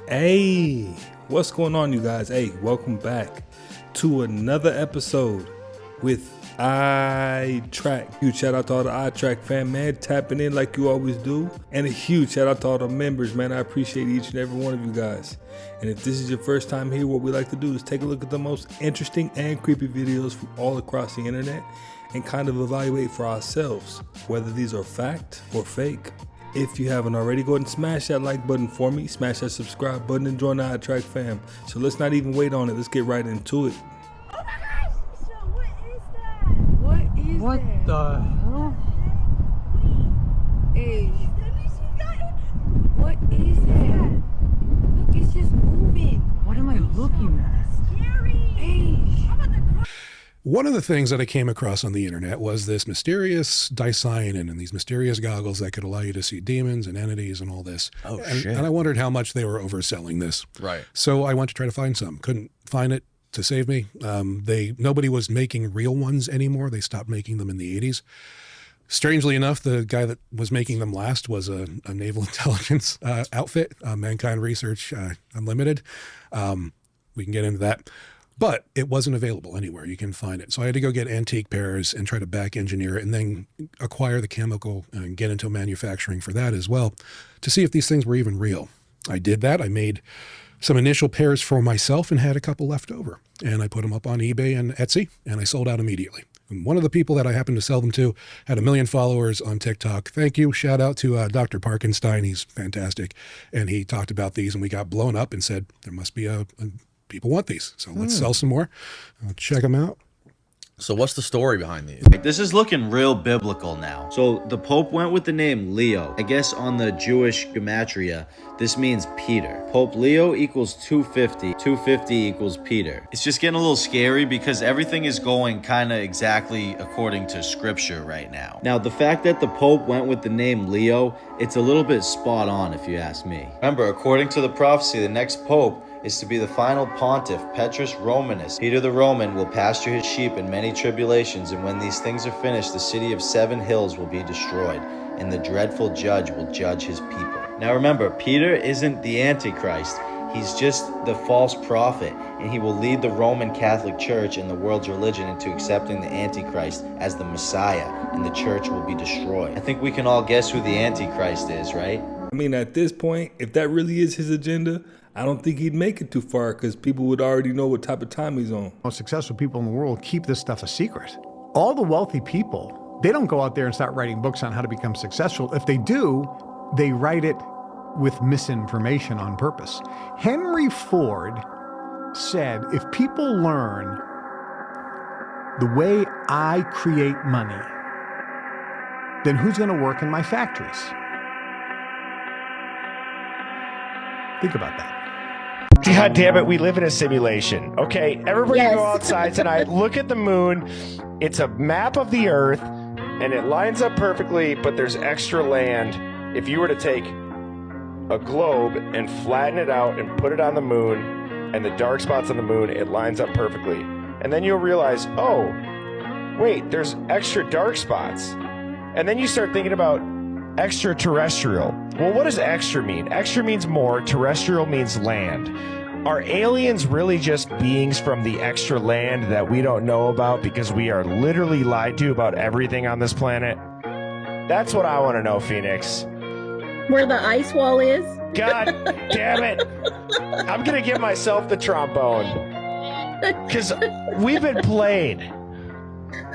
Hey, what's going on, you guys? Hey, welcome back to another episode with iTrack. Huge shout out to all the iTrack fam, man, tapping in like you always do. And a huge shout out to all the members, man. I appreciate each and every one of you guys. And if this is your first time here, what we like to do is take a look at the most interesting and creepy videos from all across the internet and kind of evaluate for ourselves whether these are fact or fake. If you haven't already, go ahead and smash that like button for me, smash that subscribe button, and join the iTrack fam. So let's not even wait on it. Let's get right into it. Oh my gosh! So what is that? What the hell? Hey, what is that? Look, it's just moving. What am I looking at? Scary. Hey, I'm about to cry. One of the things that I came across on the internet was this mysterious dicyanin and these mysterious goggles that could allow you to see demons and entities and all this. Oh, and, shit. And I wondered how much they were overselling this. Right. So I went to try to find some. Couldn't find it to save me. Nobody was making real ones anymore. They stopped making them in the 80s. Strangely enough, the guy that was making them last was a naval intelligence outfit, Mankind Research Unlimited. We can get into that. But it wasn't available anywhere. You can find it. So I had to go get antique pairs and try to back engineer it and then acquire the chemical and get into manufacturing for that as well to see if these things were even real. I did that. I made some initial pairs for myself and had a couple left over. And I put them up on eBay and Etsy and I sold out immediately. And one of the people that I happened to sell them to had 1 million followers on TikTok. Thank you. Shout out to Dr. Parkenstein. He's fantastic. And he talked about these and we got blown up and said, there must be people want these. So let's sell some more. Check them out. So what's the story behind these? This is looking real biblical now. So the Pope went with the name Leo. I guess on the Jewish gematria, this means Peter. Pope Leo equals 250. 250 equals Peter. It's just getting a little scary because everything is going kind of exactly according to scripture right now. Now, the fact that the Pope went with the name Leo, it's a little bit spot on if you ask me. Remember, according to the prophecy, the next Pope is to be the final pontiff, Petrus Romanus. Peter the Roman will pasture his sheep in many tribulations, and when these things are finished, the city of 7 hills will be destroyed, and the dreadful judge will judge his people. Now remember, Peter isn't the Antichrist. He's just the false prophet, and he will lead the Roman Catholic Church and the world's religion into accepting the Antichrist as the Messiah, and the church will be destroyed. I think we can all guess who the Antichrist is, right? I mean, at this point, if that really is his agenda, I don't think he'd make it too far because people would already know what type of time he's on. Most successful people in the world keep this stuff a secret. All the wealthy people, they don't go out there and start writing books on how to become successful. If they do, they write it with misinformation on purpose. Henry Ford said, if people learn the way I create money, then who's going to work in my factories? Think about that. God damn it, we live in a simulation. Okay, everybody go outside tonight, look at the moon. It's a map of the earth, and it lines up perfectly, but there's extra land. If you were to take a globe and flatten it out and put it on the moon, and the dark spots on the moon, it lines up perfectly. And then you'll realize, oh, wait, there's extra dark spots. And then you start thinking about extraterrestrial. Well, what does extra mean? Extra means more, terrestrial means land. Are aliens really just beings from the extra land that we don't know about because we are literally lied to about everything on this planet? That's what I want to know, Phoenix. Where the ice wall is? God damn it. I'm going to give myself the trombone. Because we've been played.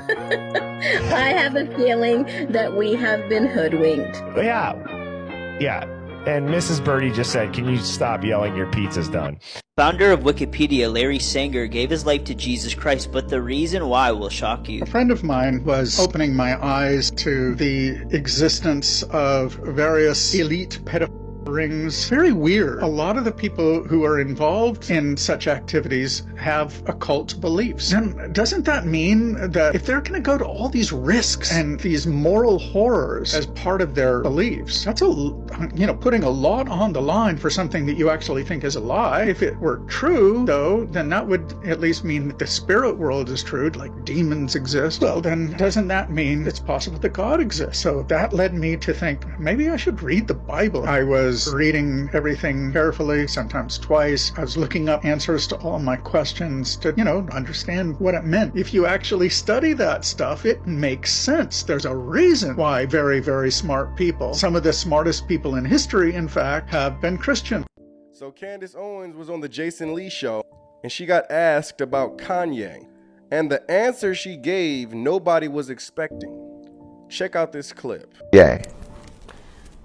I have a feeling that we have been hoodwinked. Yeah. And Mrs. Birdie just said, can you stop yelling, your pizza's done? Founder of Wikipedia, Larry Sanger, gave his life to Jesus Christ, but the reason why will shock you. A friend of mine was opening my eyes to the existence of various elite pedophiles rings. Very weird. A lot of the people who are involved in such activities have occult beliefs. And doesn't that mean that if they're going to go to all these risks and these moral horrors as part of their beliefs, that's putting a lot on the line for something that you actually think is a lie. If it were true, though, then that would at least mean that the spirit world is true, like demons exist. Well, then doesn't that mean it's possible that God exists? So that led me to think maybe I should read the Bible. I was was reading everything carefully, sometimes twice. I was looking up answers to all my questions to, understand what it meant. If you actually study that stuff, it makes sense. There's a reason why very, very smart people, some of the smartest people in history, in fact, have been Christian. So Candace Owens was on the Jason Lee show, and she got asked about Kanye. And the answer she gave, nobody was expecting. Check out this clip. Yay.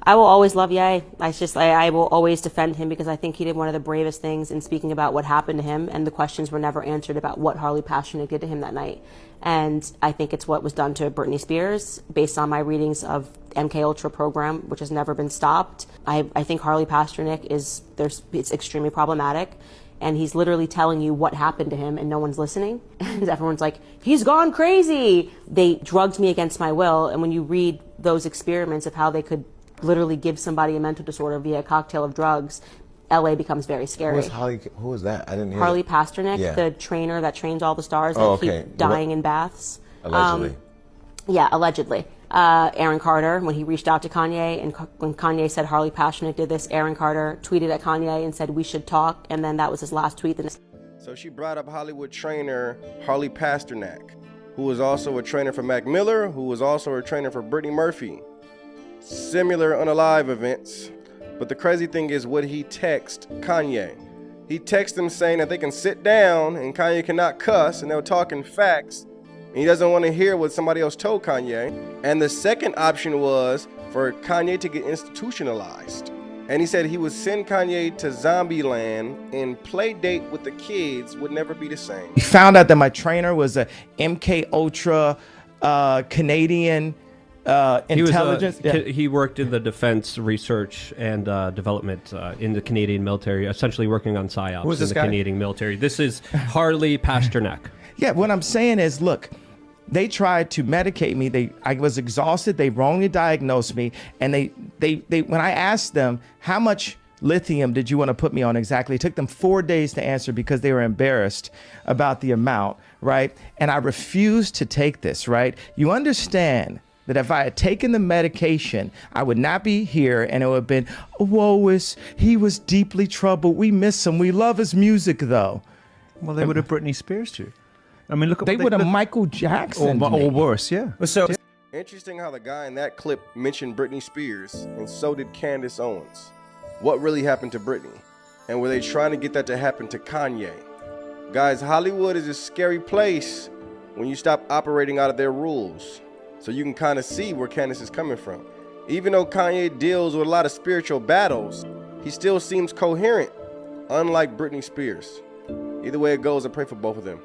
I will always love Ye. I will always defend him because I think he did one of the bravest things in speaking about what happened to him, and the questions were never answered about what Harley Pasternak did to him that night. And I think it's what was done to Britney Spears based on my readings of MK Ultra program, which has never been stopped. I think Harley Pasternak it's extremely problematic. And he's literally telling you what happened to him and no one's listening. And everyone's like, he's gone crazy. They drugged me against my will. And when you read those experiments of how they could literally give somebody a mental disorder via a cocktail of drugs, LA becomes very scary. Who was that? I didn't hear Harley that. Pasternak, the trainer that trains all the stars that keep dying in baths. Allegedly. Allegedly. Aaron Carter, when he reached out to Kanye, and when Kanye said Harley Pasternak did this, Aaron Carter tweeted at Kanye and said, we should talk, and then that was his last tweet. So she brought up Hollywood trainer Harley Pasternak, who was also a trainer for Mac Miller, who was also a trainer for Brittany Murphy. Similar unalive events. But the crazy thing is what he texted Kanye. He texted him saying that they can sit down and Kanye cannot cuss and they were talking facts. And he doesn't want to hear what somebody else told Kanye. And the second option was for Kanye to get institutionalized. And he said he would send Kanye to zombie land and play date with the kids would never be the same. He found out that my trainer was a MK Ultra Canadian intelligence. He worked in the defense research and development in the Canadian military, essentially working on PSYOPs in the Canadian military. This is Harley Pasternak. Yeah, what I'm saying is, look, they tried to medicate me. I was exhausted. They wrongly diagnosed me. And they when I asked them, how much lithium did you want to put me on exactly? It took them 4 days to answer because they were embarrassed about the amount, right? And I refused to take this, right? You understand that if I had taken the medication, I would not be here, and it would have been, he was deeply troubled. We miss him. We love his music, though. Well, they would have Britney Spears too. I mean, look. They would have Michael Jackson. Or worse, yeah. So interesting how the guy in that clip mentioned Britney Spears, and so did Candace Owens. What really happened to Britney? And were they trying to get that to happen to Kanye? Guys, Hollywood is a scary place when you stop operating out of their rules. So you can kind of see where Candace is coming from. Even though Kanye deals with a lot of spiritual battles, he still seems coherent, unlike Britney Spears. Either way it goes, I pray for both of them.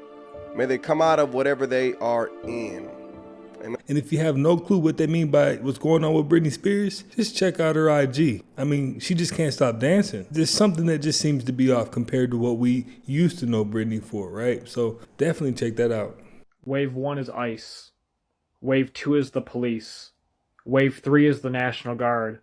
May they come out of whatever they are in. Amen. And if you have no clue what they mean by what's going on with Britney Spears, just check out her IG. I mean, she just can't stop dancing. There's something that just seems to be off compared to what we used to know Britney for, right? So definitely check that out. Wave 1 is ICE. Wave 2 is the police. Wave 3 is the National Guard.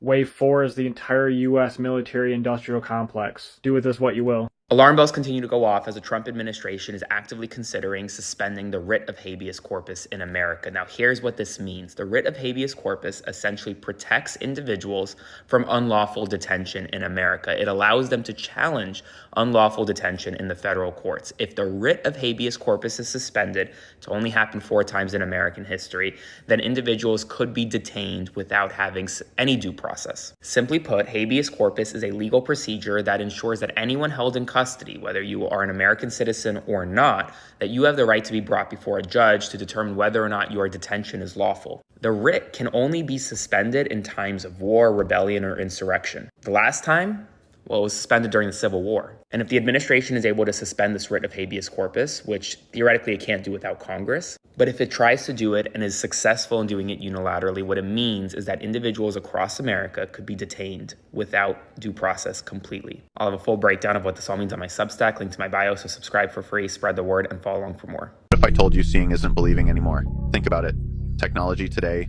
Wave 4 is the entire U.S. military-industrial complex. Do with this what you will. Alarm bells continue to go off as the Trump administration is actively considering suspending the writ of habeas corpus in America. Now, here's what this means. The writ of habeas corpus essentially protects individuals from unlawful detention in America. It allows them to challenge unlawful detention in the federal courts. If the writ of habeas corpus is suspended, to only happen 4 times in American history, then individuals could be detained without having any due process. Simply put, habeas corpus is a legal procedure that ensures that anyone held in custody, whether you are an American citizen or not, that you have the right to be brought before a judge to determine whether or not your detention is lawful. The writ can only be suspended in times of war, rebellion, or insurrection. The last time, well, it was suspended during the Civil War. And if the administration is able to suspend this writ of habeas corpus, which theoretically it can't do without Congress, but if it tries to do it and is successful in doing it unilaterally, what it means is that individuals across America could be detained without due process completely. I'll have a full breakdown of what this all means on my Substack, link to my bio, so subscribe for free, spread the word, and follow along for more. If I told you seeing isn't believing anymore, think about it. Technology today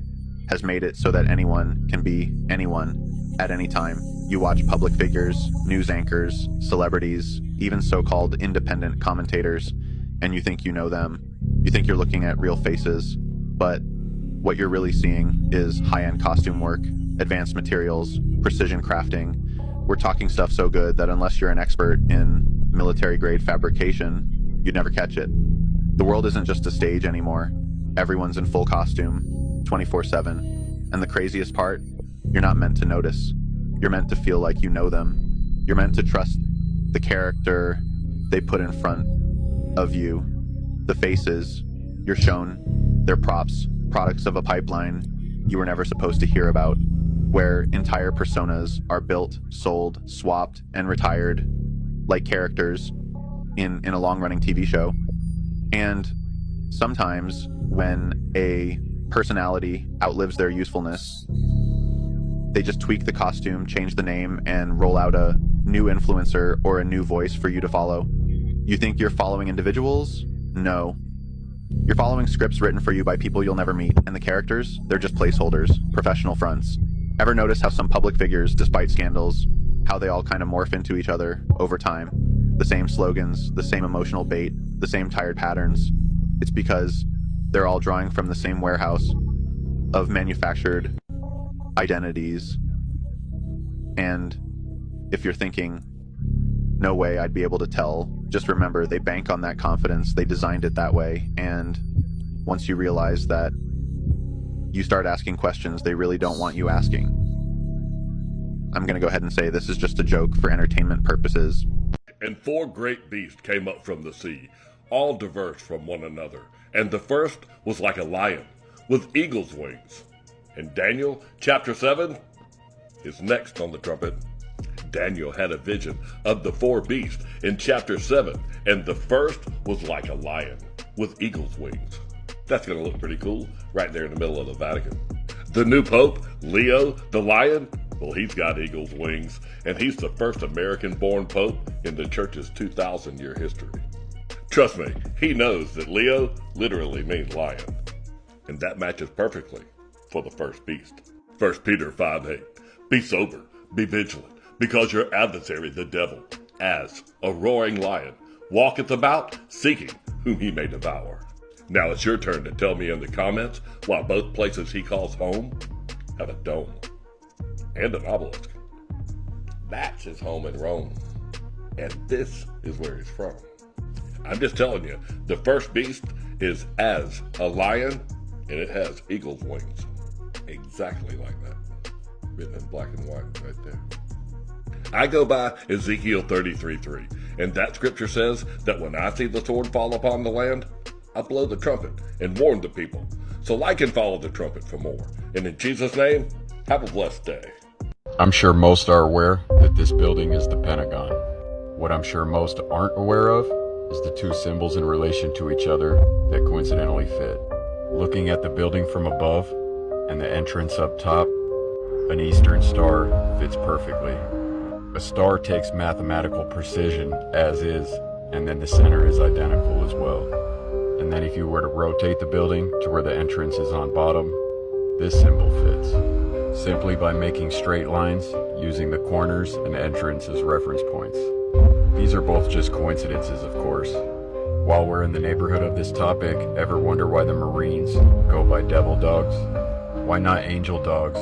has made it so that anyone can be anyone at any time. You watch public figures, news anchors, celebrities, even so-called independent commentators, and you think you know them. You think you're looking at real faces, but what you're really seeing is high-end costume work, advanced materials, precision crafting. We're talking stuff so good that unless you're an expert in military grade fabrication, you'd never catch it. The world isn't just a stage anymore. Everyone's in full costume, 24/7. And the craziest part, you're not meant to notice. You're meant to feel like you know them. You're meant to trust the character they put in front of you. The faces you're shown, they're props, products of a pipeline you were never supposed to hear about, where entire personas are built, sold, swapped, and retired like characters in a long-running TV show. And sometimes when a personality outlives their usefulness, they just tweak the costume, change the name, and roll out a new influencer or a new voice for you to follow. You think you're following individuals? No. You're following scripts written for you by people you'll never meet, and the characters, they're just placeholders, professional fronts. Ever notice how some public figures, despite scandals, how they all kind of morph into each other over time? The same slogans, the same emotional bait, the same tired patterns. It's because they're all drawing from the same warehouse of manufactured identities. And if you're thinking, no way I'd be able to tell, just remember they bank on that confidence. They designed it that way. And once you realize that, you start asking questions they really don't want you asking. I'm going to go ahead and say this is just a joke for entertainment purposes. And 4 great beasts came up from the sea, all diverse from one another. And the first was like a lion, with eagle's wings. And Daniel, chapter 7, is next on the trumpet. Daniel had a vision of the 4 beasts in chapter 7, and the first was like a lion, with eagle's wings. That's going to look pretty cool, right there in the middle of the Vatican. The new Pope, Leo, the lion, well, he's got eagle's wings, and he's the first American-born Pope in the Church's 2,000-year history. Trust me, he knows that Leo literally means lion, and that matches perfectly for the first beast. 1 Peter 5:8. Be sober, be vigilant, because your adversary, the devil, as a roaring lion, walketh about, seeking whom he may devour. Now it's your turn to tell me in the comments why both places he calls home have a dome and an obelisk. That's his home in Rome, and this is where he's from. I'm just telling you, the first beast is as a lion, and it has eagle's wings. Exactly like that. Written in black and white right there. I go by Ezekiel 33:3, and that scripture says that when I see the sword fall upon the land, I blow the trumpet and warn the people. So like and follow the trumpet for more. And in Jesus' name, have a blessed day. I'm sure most are aware that this building is the Pentagon. What I'm sure most aren't aware of is the 2 symbols in relation to each other that coincidentally fit. Looking at the building from above and the entrance up top, an Eastern star fits perfectly. A star takes mathematical precision as is, and then the center is identical as well. And then if you were to rotate the building to where the entrance is on bottom, this symbol fits. Simply by making straight lines, using the corners and entrance as reference points. These are both just coincidences, of course. While we're in the neighborhood of this topic, ever wonder why the Marines go by devil dogs? Why not angel dogs?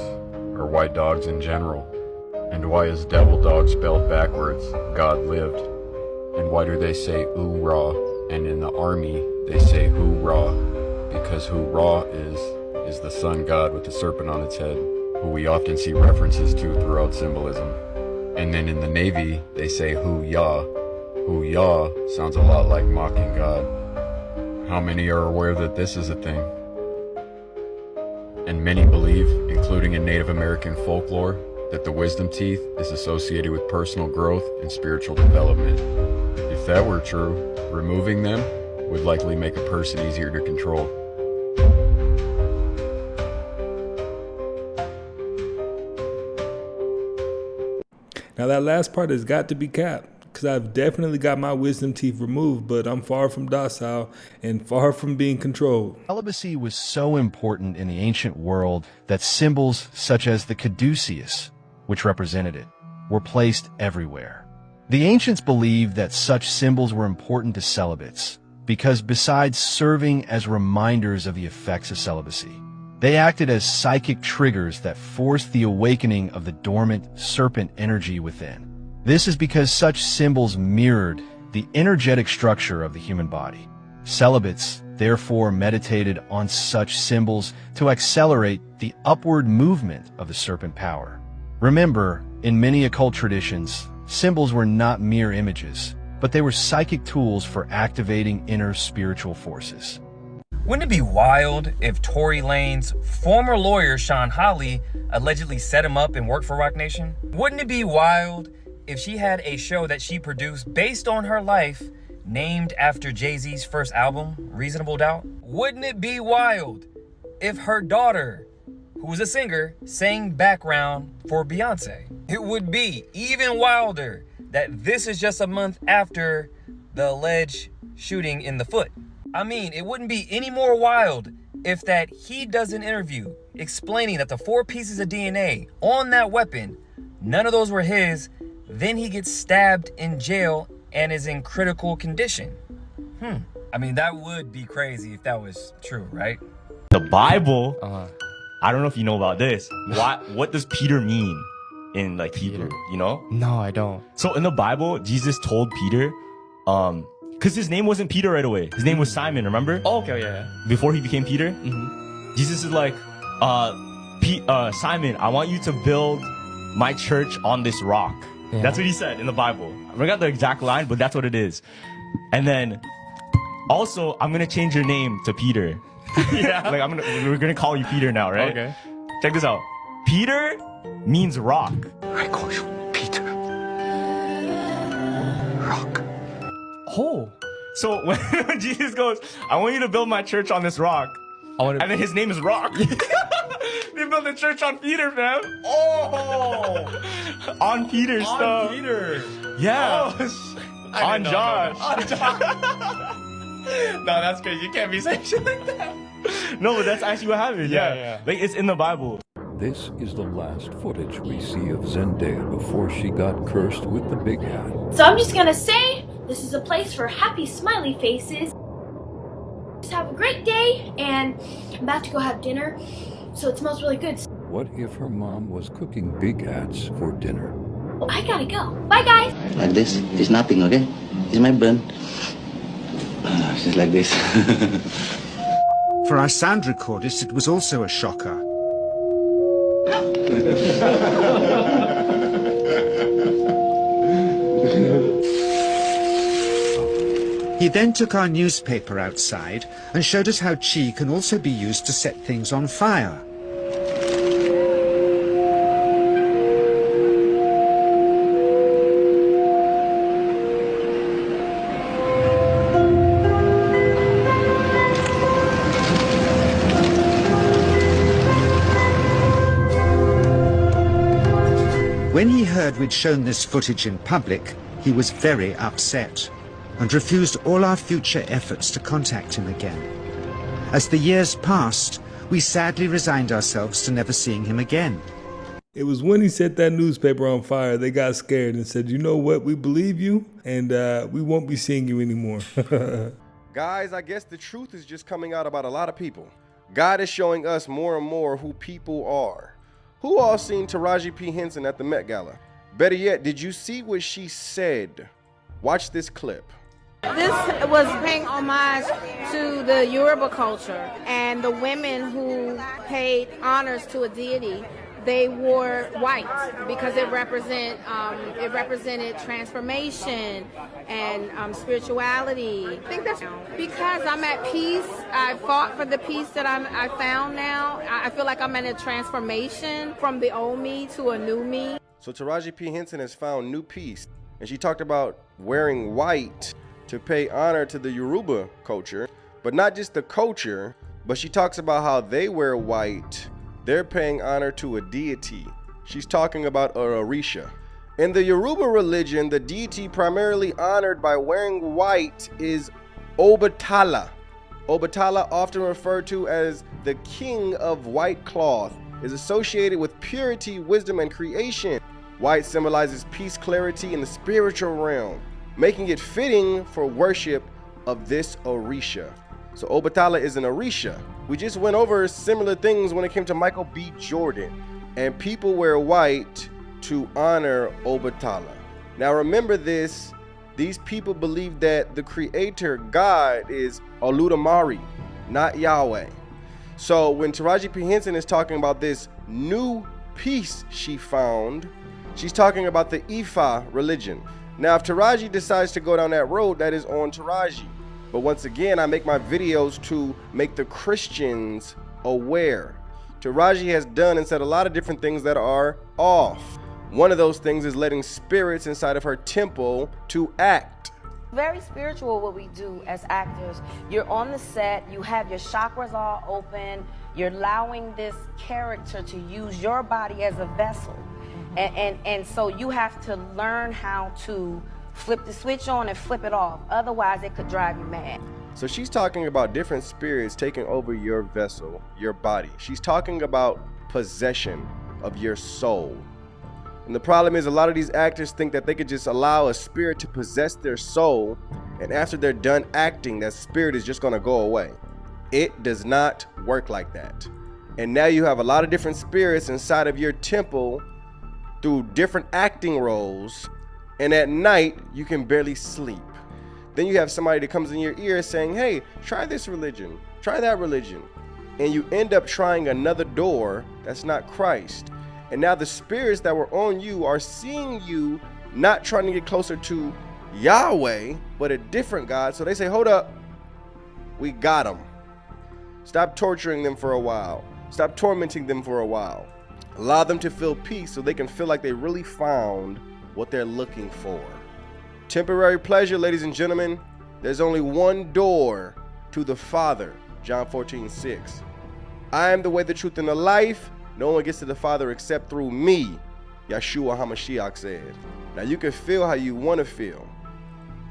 Or why dogs in general? And why is devil dog spelled backwards, God lived? And why do they say ooh-rah, and in the army they say hoorah? Because hoorah is the sun god with the serpent on its head, who we often see references to throughout symbolism. And then in the Navy, they say hoo-yah. Hoo-yah sounds a lot like mocking God. How many are aware that this is a thing? And many believe, including in Native American folklore, that the wisdom teeth is associated with personal growth and spiritual development. If that were true, removing them would likely make a person easier to control. Now that last part has got to be capped, because I've definitely got my wisdom teeth removed, but I'm far from docile and far from being controlled. Celibacy was so important in the ancient world that symbols such as the caduceus, which represented it, were placed everywhere. The ancients believed that such symbols were important to celibates, because besides serving as reminders of the effects of celibacy, They acted as psychic triggers that forced the awakening of the dormant serpent energy within. This is because such symbols mirrored the energetic structure of the human body. Celibates therefore meditated on such symbols to accelerate the upward movement of the serpent power. Remember, in many occult traditions, symbols were not mere images, but they were psychic tools for activating inner spiritual forces. Wouldn't it be wild if Tory Lanez former lawyer Sean Hawley allegedly set him up and worked for Roc Nation? Wouldn't it be wild if she had a show that she produced based on her life named after Jay-Z's first album, Reasonable Doubt? Wouldn't it be wild if her daughter, who was a singer, sang background for Beyonce? It would be even wilder that this is just a month after the alleged shooting in the foot. I mean, it wouldn't be any more wild if that he does an interview explaining that the 4 pieces of DNA on that weapon, none of those were his, then he gets stabbed in jail and is in critical condition. I mean, that would be crazy if that was true, right? The Bible, I don't know if you know about this. What does Peter mean in like Hebrew, you know? No, I don't. So in the Bible, Jesus told Peter, because his name wasn't Peter right away. His name was Simon, remember? Oh, okay, yeah. Before he became Peter. Jesus is like, Simon, I want you to build my church on this rock. Yeah. That's what he said in the Bible. I forgot the exact line, but that's what it is. And then, also, I'm gonna change your name to Peter. Yeah. Like we're gonna call you Peter now, right? Okay. Check this out. Peter means rock. I call you Peter. Rock. Oh. So when Jesus goes, I want you to build my church on this rock. And then his name is Rock. They built the church on Peter, fam. Oh! On Peter stuff. On Peter. Yeah. Oh, on Josh. On Josh. No, that's crazy. You can't be saying shit like that. No, but that's actually what happened. Yeah. Like, it's in the Bible. This is the last footage we see of Zendaya before she got cursed with the big hat. So I'm just gonna say, this is a place for happy smiley faces. Just have a great day, and I'm about to go have dinner, so it smells really good. What if her mom was cooking big hats for dinner? I gotta go. Bye, guys. Like this, it's nothing, okay? It's my burn. Just like this. For our sound recordist, it was also a shocker. He then took our newspaper outside and showed us how chi can also be used to set things on fire. When he heard we'd shown this footage in public, he was very upset and refused all our future efforts to contact him again. As the years passed, we sadly resigned ourselves to never seeing him again. It was when he set that newspaper on fire, they got scared and said, you know what, we believe you, and we won't be seeing you anymore. Guys, I guess the truth is just coming out about a lot of people. God is showing us more and more who people are. Who all seen Taraji P. Henson at the Met Gala? Better yet, did you see what she said? Watch this clip. This was paying homage to the Yoruba culture and the women who paid honors to a deity. They wore white because it represented transformation and spirituality. I think that's because I'm at peace. I fought for the peace that I found now. I feel like I'm in a transformation from the old me to a new me. So Taraji P. Henson has found new peace, and she talked about wearing white to pay honor to the Yoruba culture, but not just the culture, but she talks about how they wear white. They're paying honor to a deity. She's talking about a Orisha. In the Yoruba religion, the deity primarily honored by wearing white is Obatala. Obatala, often referred to as the king of white cloth, is associated with purity, wisdom, and creation. White symbolizes peace, clarity in the spiritual realm, making it fitting for worship of this Orisha. So Obatala is an Orisha. We just went over similar things when it came to Michael B. Jordan. And people wear white to honor Obatala. Now remember this, these people believe that the creator God is Oludamare, not Yahweh. So when Taraji P. Henson is talking about this new piece she found, she's talking about the Ifa religion. Now if Taraji decides to go down that road, that is on Taraji. But once again, I make my videos to make the Christians aware. Taraji has done and said a lot of different things that are off. One of those things is letting spirits inside of her temple to act. Very spiritual what we do as actors. You're on the set, you have your chakras all open, you're allowing this character to use your body as a vessel. And so you have to learn how to flip the switch on and flip it off. Otherwise, it could drive you mad. So she's talking about different spirits taking over your vessel, your body. She's talking about possession of your soul. And the problem is a lot of these actors think that they could just allow a spirit to possess their soul, and after they're done acting, that spirit is just gonna go away. It does not work like that. And now you have a lot of different spirits inside of your temple through different acting roles, and at night you can barely sleep. Then you have somebody that comes in your ear saying, hey, try this religion, try that religion. And you end up trying another door that's not Christ. And now the spirits that were on you are seeing you not trying to get closer to Yahweh, but a different God. So they say, hold up, we got them. Stop torturing them for a while. Stop tormenting them for a while. Allow them to feel peace so they can feel like they really found what they're looking for. Temporary pleasure, ladies and gentlemen. There's only one door to the Father, John 14:6. I am the way, the truth, and the life. No one gets to the Father except through me, Yeshua HaMashiach said. Now you can feel how you want to feel,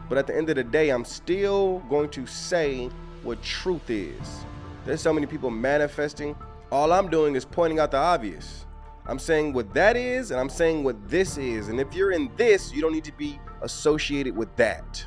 but at the end of the day, I'm still going to say what truth is. There's so many people manifesting. All I'm doing is pointing out the obvious. I'm saying what that is, and I'm saying what this is. And if you're in this, you don't need to be associated with that.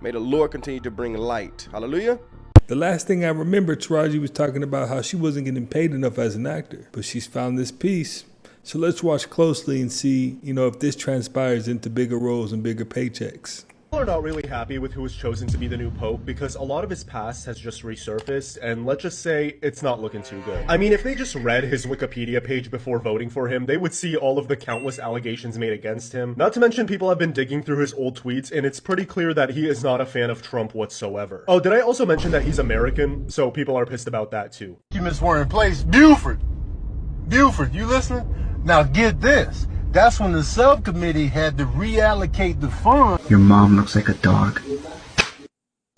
May the Lord continue to bring light. Hallelujah. The last thing I remember, Taraji was talking about how she wasn't getting paid enough as an actor, but she's found this piece. So let's watch closely and see, if this transpires into bigger roles and bigger paychecks. People are not really happy with who was chosen to be the new pope because a lot of his past has just resurfaced, and let's just say it's not looking too good. I mean, if they just read his Wikipedia page before voting for him, they would see all of the countless allegations made against him. Not to mention, people have been digging through his old tweets, and it's pretty clear that he is not a fan of Trump whatsoever. Oh, did I also mention that he's American? So people are pissed about that too. You miss Warren Place, Buford, you listening? Now get this. That's when the subcommittee had to reallocate the funds. Your mom looks like a dog.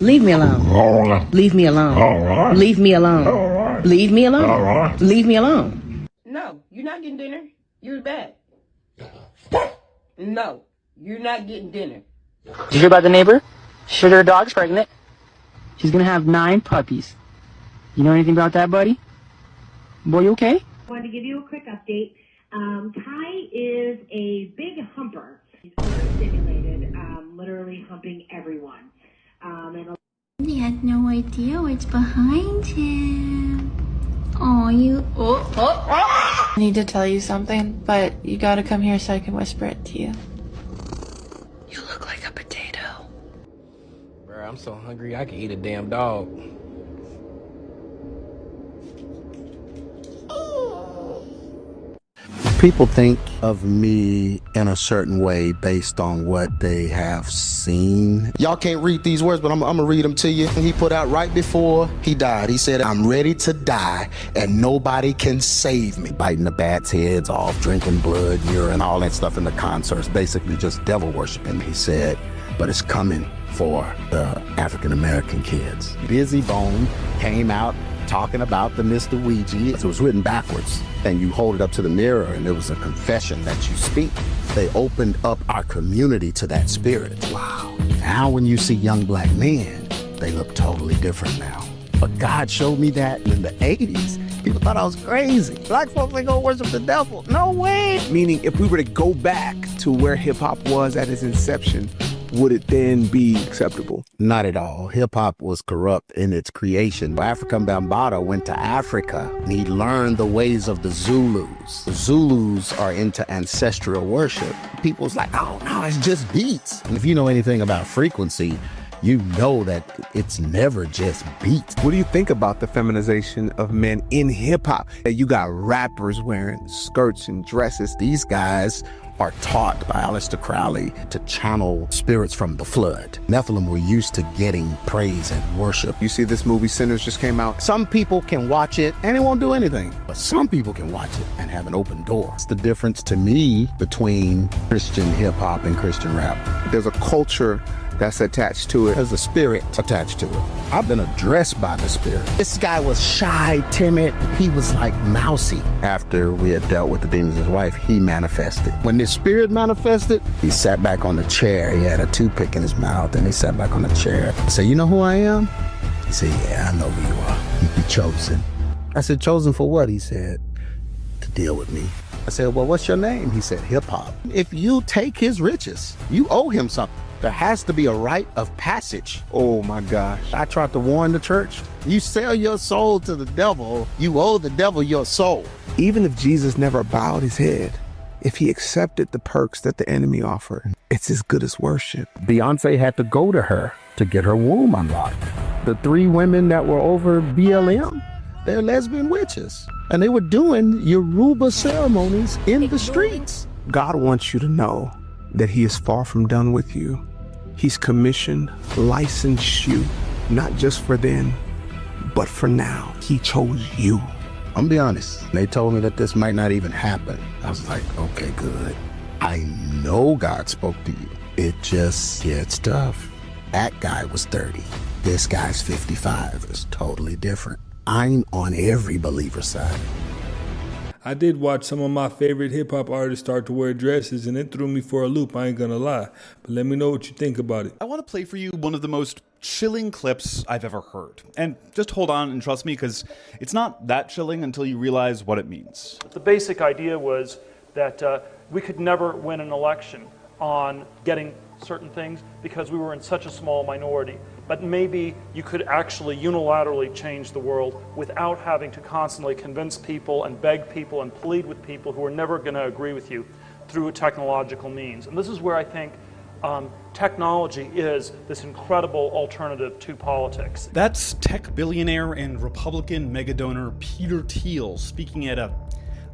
Leave me alone. All right. Leave me alone. All right. Leave me alone. All right. Leave me alone. All right. Leave me alone. No, you're not getting dinner. You're bad. No, you're not getting dinner. Did you hear about the neighbor? Sure, her dog's pregnant. She's gonna have 9 puppies. You know anything about that, buddy? Boy, you okay? I wanted to give you a quick update. Kai is a big humper. He's overstimulated, literally humping everyone. He has no idea what's behind him. Oh, I need to tell you something, but you gotta come here so I can whisper it to you. You look like a potato. Bro, I'm so hungry I can eat a damn dog. People think of me in a certain way based on what they have seen. Y'all can't read these words, but I'm gonna read them to you. He put out right before he died. He said, I'm ready to die and nobody can save me. Biting the bats' heads off, drinking blood, urine, all that stuff in the concerts, basically just devil worshiping. He said, but it's coming for the African American kids. Busy Bone came out talking about the Mr. Ouija. It was written backwards, and you hold it up to the mirror, and it was a confession that you speak. They opened up our community to that spirit. Wow. Now when you see young black men, they look totally different now. But God showed me that in the 80s. People thought I was crazy. Black folks ain't gonna worship the devil. No way. Meaning, if we were to go back to where hip-hop was at its inception, would it then be acceptable? Not at all. Hip hop was corrupt in its creation. African Bambaataa went to Africa and he learned the ways of the Zulus. The Zulus are into ancestral worship. People's like, oh no, it's just beats. And if you know anything about frequency, you know that it's never just beats. What do you think about the feminization of men in hip hop? You got rappers wearing skirts and dresses. These guys are taught by Aleister Crowley to channel spirits from the flood. Nephilim were used to getting praise and worship. You see this movie Sinners just came out. Some people can watch it and it won't do anything, but some people can watch it and have an open door. It's the difference to me between Christian hip hop and Christian rap. There's a culture that's attached to it. There's a spirit attached to it. I've been addressed by the spirit. This guy was shy, timid. He was like mousy. After we had dealt with the demons of his wife, he manifested. When this spirit manifested, he sat back on the chair. He had a toothpick in his mouth and he sat back on the chair. I said, you know who I am? He said, yeah, I know who you are. You're chosen. I said, chosen for what? He said, to deal with me. I said, well, what's your name? He said, hip hop. If you take his riches, you owe him something. There has to be a rite of passage. Oh my gosh. I tried to warn the church. You sell your soul to the devil, you owe the devil your soul. Even if Jesus never bowed his head, if he accepted the perks that the enemy offered, it's as good as worship. Beyonce had to go to her to get her womb unlocked. The 3 women that were over BLM, they're lesbian witches. And they were doing Yoruba ceremonies in the streets. God wants you to know that he is far from done with you. He's commissioned, licensed you, not just for then, but for now. He chose you. I'm gonna be honest, they told me that this might not even happen. I was like, okay, good. I know God spoke to you. It just gets tough. That guy was 30. This guy's 55. It's totally different. I'm on every believer's side. I did watch some of my favorite hip-hop artists start to wear dresses, and it threw me for a loop, I ain't gonna lie. But let me know what you think about it. I want to play for you one of the most chilling clips I've ever heard. And just hold on and trust me, because it's not that chilling until you realize what it means. The basic idea was that we could never win an election on getting certain things because we were in such a small minority. But maybe you could actually unilaterally change the world without having to constantly convince people and beg people and plead with people who are never going to agree with you through a technological means. And this is where I think technology is this incredible alternative to politics. That's tech billionaire and Republican megadonor Peter Thiel speaking at a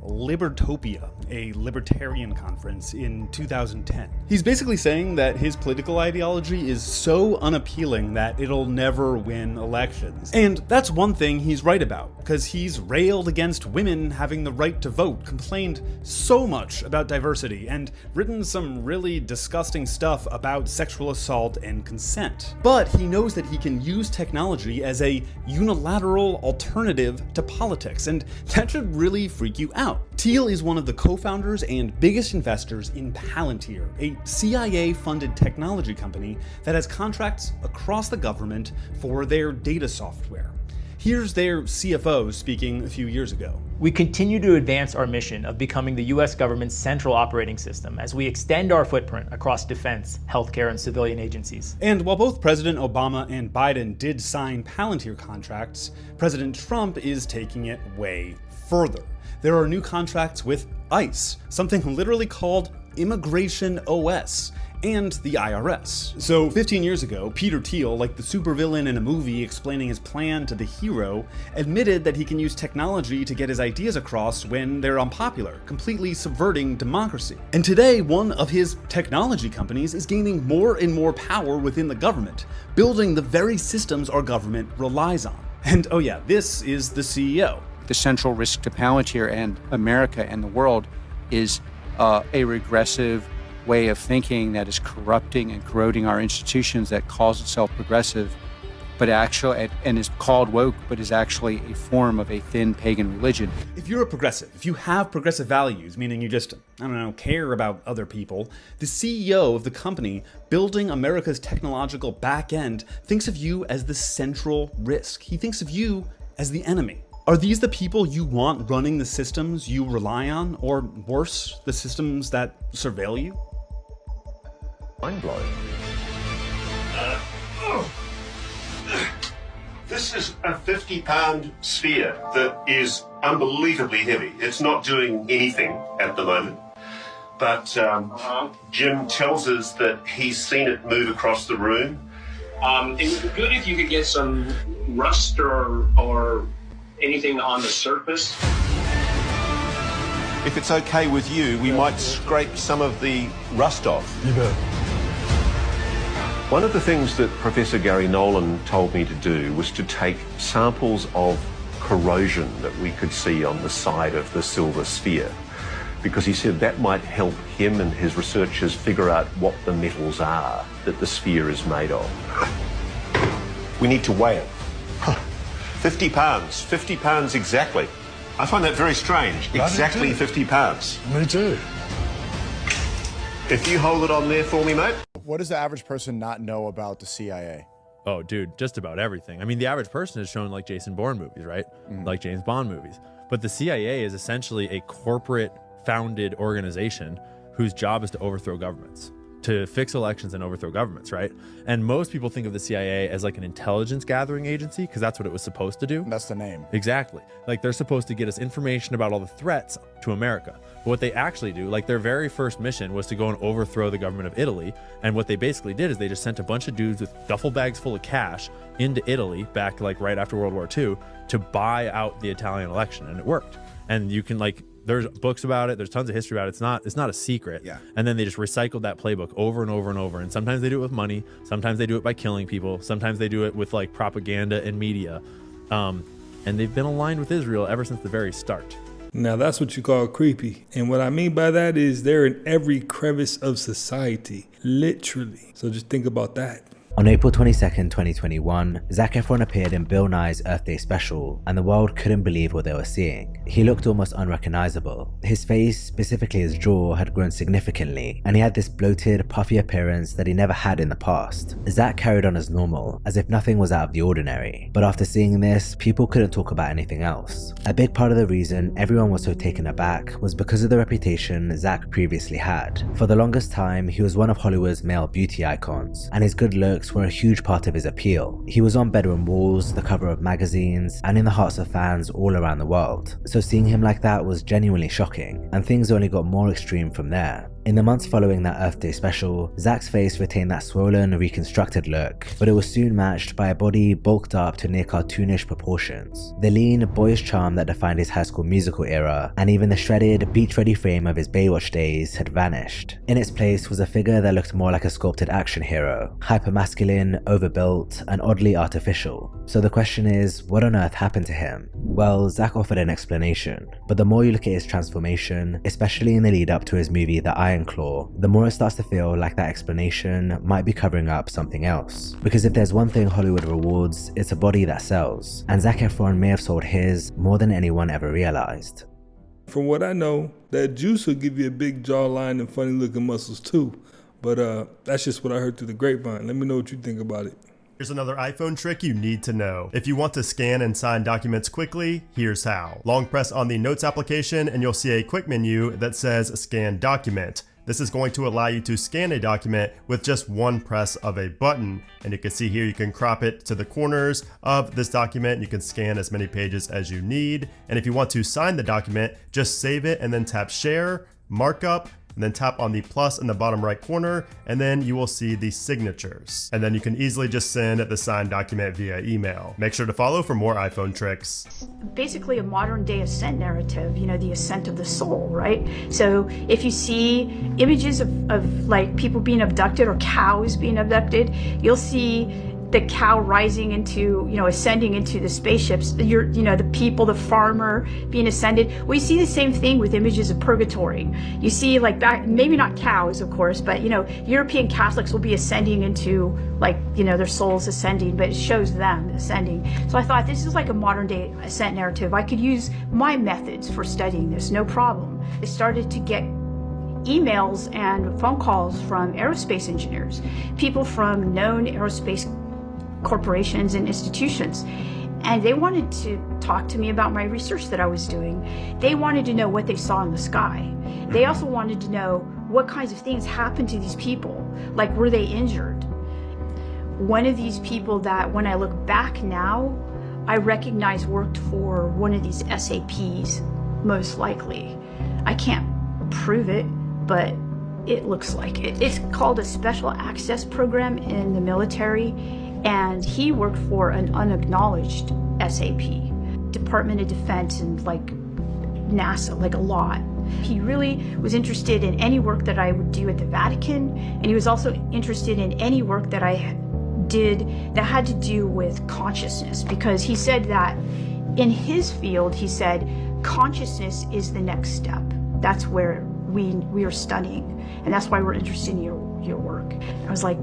Libertopia, a libertarian conference in 2010. He's basically saying that his political ideology is so unappealing that it'll never win elections. And that's one thing he's right about, because he's railed against women having the right to vote, complained so much about diversity, and written some really disgusting stuff about sexual assault and consent. But he knows that he can use technology as a unilateral alternative to politics, and that should really freak you out. Thiel is one of the co-founders and biggest investors in Palantir, a CIA-funded technology company that has contracts across the government for their data software. Here's their CFO speaking a few years ago. We continue to advance our mission of becoming the US government's central operating system as we extend our footprint across defense, healthcare, and civilian agencies. And while both President Obama and Biden did sign Palantir contracts, President Trump is taking it way further. There are new contracts with ICE, something literally called Immigration OS, and the IRS. So 15 years ago, Peter Thiel, like the supervillain in a movie explaining his plan to the hero, admitted that he can use technology to get his ideas across when they're unpopular, completely subverting democracy. And today, one of his technology companies is gaining more and more power within the government, building the very systems our government relies on. And oh yeah, this is the CEO. The central risk to Palantir and America and the world is a regressive way of thinking that is corrupting and corroding our institutions, that calls itself progressive, but actually, and is called woke, but is actually a form of a thin pagan religion. If you're a progressive, if you have progressive values, meaning you just, care about other people, the CEO of the company building America's technological back end thinks of you as the central risk. He thinks of you as the enemy. Are these the people you want running the systems you rely on, or worse, the systems that surveil you? Mind-blowing. This is a 50-pound sphere that is unbelievably heavy. It's not doing anything at the moment. But Jim tells us that he's seen it move across the room. It would be good if you could get some rust or anything on the surface. If it's okay with you, we might scrape some of the rust off. You bet. One of the things that Professor Gary Nolan told me to do was to take samples of corrosion that we could see on the side of the silver sphere, because he said that might help him and his researchers figure out what the metals are that the sphere is made of. We need to weigh it. 50 pounds exactly. I find that very strange. Exactly 50 pounds. Me too. If you hold it on there for me, mate. What does the average person not know about the CIA? Oh, dude, just about everything. I mean, the average person is shown like Jason Bourne movies, right? Like James Bond movies. But the CIA is essentially a corporate founded organization whose job is to overthrow governments, to fix elections and overthrow governments, right? And most people think of the CIA as like an intelligence gathering agency because that's what it was supposed to do. That's the name. Exactly. Like they're supposed to get us information about all the threats to America. But what they actually do, like their very first mission was to go and overthrow the government of Italy. And what they basically did is they just sent a bunch of dudes with duffel bags full of cash into Italy back like right after World War II to buy out the Italian election. And it worked. And you can like, there's books about it. There's tons of history about it. It's not a secret. Yeah. And then they just recycled that playbook over and over and over. And sometimes they do it with money. Sometimes they do it by killing people. Sometimes they do it with like propaganda and media. And they've been aligned with Israel ever since the very start. Now that's what you call creepy. And what I mean by that is they're in every crevice of society, literally. So just think about that. On April 22nd, 2021, Zac Efron appeared in Bill Nye's Earth Day special, and the world couldn't believe what they were seeing. He looked almost unrecognizable. His face, specifically his jaw, had grown significantly, and he had this bloated, puffy appearance that he never had in the past. Zac carried on as normal, as if nothing was out of the ordinary. But after seeing this, people couldn't talk about anything else. A big part of the reason everyone was so taken aback was because of the reputation Zac previously had. For the longest time, he was one of Hollywood's male beauty icons, and his good looks were a huge part of his appeal. He was on bedroom walls, the cover of magazines, and in the hearts of fans all around the world. So seeing him like that was genuinely shocking, and things only got more extreme from there. In the months following that Earth Day special, Zac's face retained that swollen, reconstructed look, but it was soon matched by a body bulked up to near cartoonish proportions. The lean, boyish charm that defined his High School Musical era, and even the shredded, beach-ready frame of his Baywatch days had vanished. In its place was a figure that looked more like a sculpted action hero, hyper-masculine, overbuilt, and oddly artificial. So the question is, what on earth happened to him? Well, Zac offered an explanation, but the more you look at his transformation, especially in the lead up to his movie The Iron Claw, the more it starts to feel like that explanation might be covering up something else. Because if there's one thing Hollywood rewards, it's a body that sells, and Zac Efron may have sold his more than anyone ever realized. From what I know, that juice will give you a big jawline and funny looking muscles too. But that's just what I heard through the grapevine. Let me know what you think about it. Here's another iPhone trick you need to know. If you want to scan and sign documents quickly, here's how. Long press on the Notes application and you'll see a quick menu that says Scan Document. This is going to allow you to scan a document with just one press of a button. And you can see here you can crop it to the corners of this document. You can scan as many pages as you need. And if you want to sign the document, just save it and then tap Share, Markup, and then tap on the plus in the bottom right corner, and then you will see the signatures. And then you can easily just send the signed document via email. Make sure to follow for more iPhone tricks. Basically a modern day ascent narrative, you know, the ascent of the soul, right? So if you see images of like people being abducted or cows being abducted, you'll see the cow rising into, you know, ascending into the spaceships, the people, the farmer being ascended. We see the same thing with images of purgatory. You see like back, maybe not cows, of course, but, you know, European Catholics will be ascending into like, you know, their souls ascending, but it shows them ascending. So I thought this is like a modern day ascent narrative. I could use my methods for studying this, no problem. I started to get emails and phone calls from aerospace engineers, people from known aerospace corporations and institutions, and they wanted to talk to me about my research that I was doing. They wanted to know what they saw in the sky. They also wanted to know what kinds of things happened to these people, like were they injured? one of these people that when I look back now, I recognize worked for one of these SAPs, most likely. I can't prove it, but it looks like it. It's called a Special Access Program in the military, and he worked for an unacknowledged SAP, Department of Defense, and like NASA, like a lot. He really was interested in any work that I would do at the Vatican, and he was also interested in any work that I did that had to do with consciousness, because he said that in his field, he said, consciousness is the next step. That's where we are studying, and that's why we're interested in your work. I was like,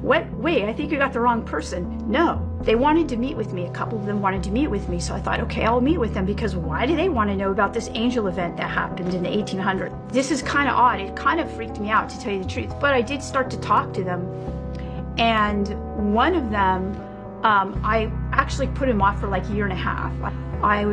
what? Wait, I think you got the wrong person. No, they wanted to meet with me. A couple of them wanted to meet with me, so I thought, okay, I'll meet with them, because why do they want to know about this angel event that happened in the 1800s? This is kind of odd. It kind of freaked me out, to tell you the truth, but I did start to talk to them, and one of them, I actually put him off for like a year and a half. I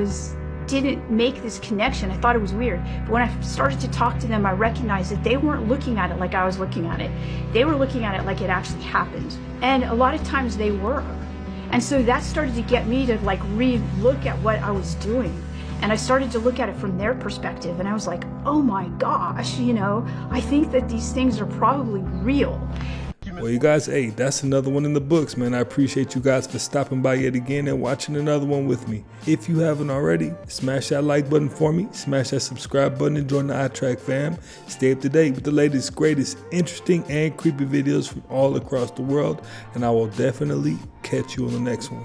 didn't make this connection. I thought it was weird. But when I started to talk to them, I recognized that they weren't looking at it like I was looking at it. They were looking at it like it actually happened. And a lot of times they were. And so that started to get me to like re-look at what I was doing. And I started to look at it from their perspective. And I was like, oh my gosh, I think that these things are probably real. Well, you guys, hey, that's another one in the books, man. I appreciate you guys for stopping by yet again and watching another one with me. If you haven't already, smash that like button for me, smash that subscribe button, and join the iTrack fam. Stay up to date with the latest, greatest, interesting, and creepy videos from all across the world, and I will definitely catch you on the next one.